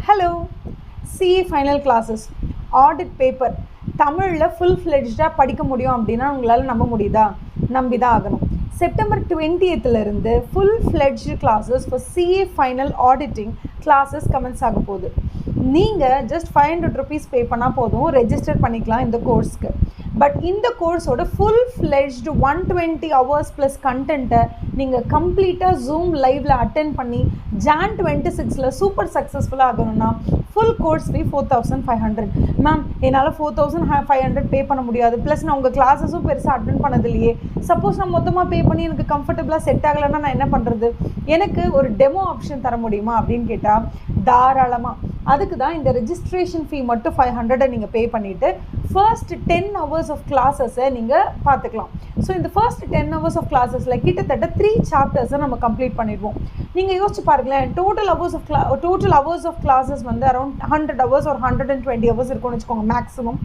Hello CA final classes audit paper தமிழில் full ஃப்ளெட்ஜாக படிக்க முடியும் அப்படின்னா உங்களால் நம்ப முடியுதா? நம்பி தான் ஆகணும். September 20th full fledge classes for CA final auditing classes commence ஆக போகுது. நீங்கள் ஜஸ்ட் 500 rupees பே பண்ணால் போதும், ரெஜிஸ்டர் பண்ணிக்கலாம் இந்த கோர்ஸ்க்கு. பட் இந்த கோர்ஸோட ஃபுல் ஃப்ளெட்ஜ்டு 120 hours ப்ளஸ் கண்டென்ட்டை நீங்கள் கம்ப்ளீட்டாக ஜூம் லைவில் அட்டென்ட் பண்ணி Jan 26 சூப்பர் சக்ஸஸ்ஃபுல்லாக ஆகணும்னா ஃபுல் கோர்ஸ் ஃபீ 4500. மேம், என்னால் 4500 பே பண்ண முடியாது, ப்ளஸ் நான் உங்கள் கிளாஸஸும் பெருசாக அட்டென்ட் பண்ணது இல்லையே. சப்போஸ் நான் மொத்தமாக பே பண்ணி எனக்கு கம்ஃபர்டபுளாக செட் ஆகலைன்னா நான் என்ன பண்ணுறது? எனக்கு ஒரு டெமோ ஆப்ஷன் தர முடியுமா அப்படின்னு கேட்டால் தாராளமாக. அதுக்கு தான் இந்த ரெஜிஸ்ட்ரேஷன் ஃபீ மட்டும் 500 நீங்கள் பே பண்ணிவிட்டு ஃபர்ஸ்ட் 10 hours ஆஃப் கிளாஸஸை நீங்கள் பார்த்துக்கலாம். ஸோ இந்த ஃபர்ஸ்ட் 10 hours ஆஃப் கிளாஸஸில் கிட்டத்தட்ட 3 chapters நம்ம கம்ப்ளீட் பண்ணிடுவோம். நீங்கள் யோசிச்சு பாருங்களேன், டோட்டல் ஹவர்ஸ் ஆஃப் கிளாஸஸ் வந்து அரௌண்ட் 100 hours or 120 hours இருக்கும்னு வச்சுக்கோங்க மேக்ஸிமம்.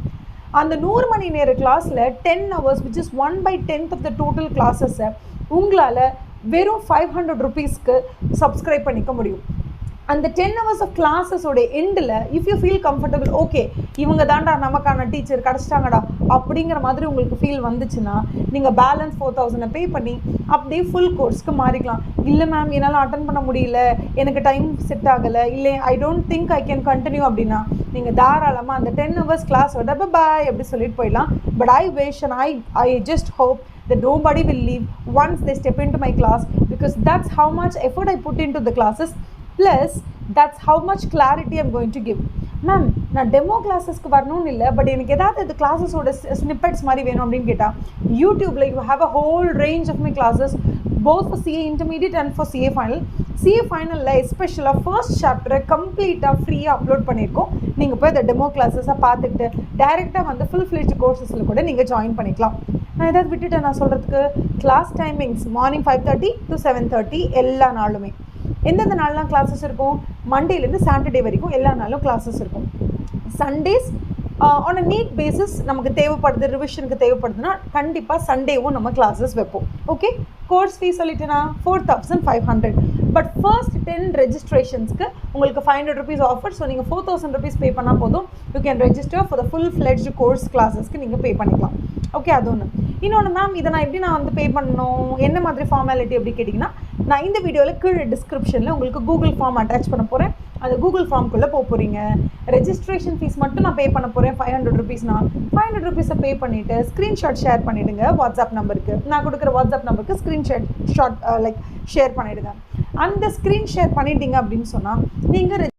அந்த 100 மணி நேர கிளாஸில் 10 hours which is 1/10 of the total கிளாஸஸை உங்களால் வெறும் 500 rupeesக்கு சப்ஸ்கிரைப் பண்ணிக்க முடியும். அந்த 10 hours ஆஃப் கிளாஸஸோட எண்டில் if you feel comfortable, okay இவங்க தாண்டா நமக்கான டீச்சர் கிடச்சிட்டாங்கடா அப்படிங்கிற மாதிரி உங்களுக்கு ஃபீல் வந்துச்சுன்னா நீங்கள் பேலன்ஸ் 4000 பே பண்ணி அப்படியே ஃபுல் கோர்ஸ்க்கு மாறிக்கலாம். இல்லை மேம், என்னால் அட்டன் பண்ண முடியல, எனக்கு டைம் செட் ஆகலை, இல்லை I don't think I can continue அப்படின்னா நீங்கள் தாராளமாக அந்த 10 hours கிளாஸோட பாய் அப்படி சொல்லிட்டு போயிடலாம். But I wish and I just hope that nobody will leave once they step into my class, because that's how much effort I put into the classes, plus that's how much clarity I'm going to give. Ma'am, நான் demo கிளாஸஸ்க்கு வரணும்னு இல்லை, but எனக்கு ஏதாவது இந்த கிளாஸஸோட snippets மாதிரி வேணும் அப்படின்னு கேட்டால் யூடியூப்பில் you have a whole range of my classes both for CA Intermediate and for CA Final. CA Finalல எஸ்பெஷலாக ஃபர்ஸ்ட் சாப்டரை கம்ப்ளீட்டாக ஃப்ரீயாக அப்லோட் பண்ணியிருக்கோம். நீங்கள் போய் இந்த டெமோ கிளாஸஸை பார்த்துட்டு டைரெக்டாக வந்து ஃபுல் ஃப்ளெட்ஜ் கோர்சஸில் கூட நீங்கள் ஜாயின் பண்ணிக்கலாம். நான் ஏதாவது விட்டுட்டேன் நான் சொல்கிறதுக்கு? கிளாஸ் டைமிங்ஸ் மார்னிங் 5:30 to 7:30 எல்லா நாளுமே. எந்தெந்த நாள்லாம் கிளாஸஸ் இருக்கும்? மண்டேலேருந்து சாட்டர்டே வரைக்கும் எல்லா நாளும் கிளாஸஸ் இருக்கும். Sundays on a need basis நமக்கு தேவைப்படுது, ரிவிஷனுக்கு தேவைப்படுதுன்னா கண்டிப்பாக சண்டேவும் நம்ம கிளாஸஸ் வைப்போம். ஓகே, கோர்ஸ் ஃபீஸ் சொல்லிட்டேன்னா 4500. பட் ஃபர்ஸ்ட் 10 ரெஜிஸ்ட்ரேஷன்ஸ்க்கு உங்களுக்கு 500 rupees ஆஃபர். ஸோ நீங்கள் 4000 rupees பே பண்ணால் போதும், you can register for the full fledge course கிளாஸஸ்க்கு நீங்கள் பே பண்ணிக்கலாம். ஓகே, அது ஒன்று. இன்னொன்று, மேம் இதை நான் எப்படி வந்து பே பண்ணணும், என்ன மாதிரி ஃபார்மாலிட்டி அப்படி கேட்டிங்கன்னா, நான் இந்த வீடியோவில் கீழே டிஸ்கிரிப்ஷனில் உங்களுக்கு கூகுள் ஃபார்ம் அட்டாச் பண்ண போகிறேன். அந்த கூகுள் ஃபார்ம்குள்ளே போக போகிறீங்க. ரெஜிஸ்ட்ரேஷன் ஃபீஸ் மட்டும் நான் பே பண்ண போகிறேன் 500 rupeesனா 500 rupees பே பண்ணிவிட்டு ஸ்க்ரீன்ஷாட் ஷேர் பண்ணிவிடுங்க வாட்ஸ்அப் நம்பருக்கு. நான் கொடுக்குற வாட்ஸ்அப் நம்பருக்கு ஸ்க்ரீன்ஷாட் ஷேர் பண்ணிவிடுங்க. அந்த ஸ்க்ரீன் ஷேர் பண்ணிட்டீங்க அப்படின்னு சொன்னால் நீங்கள்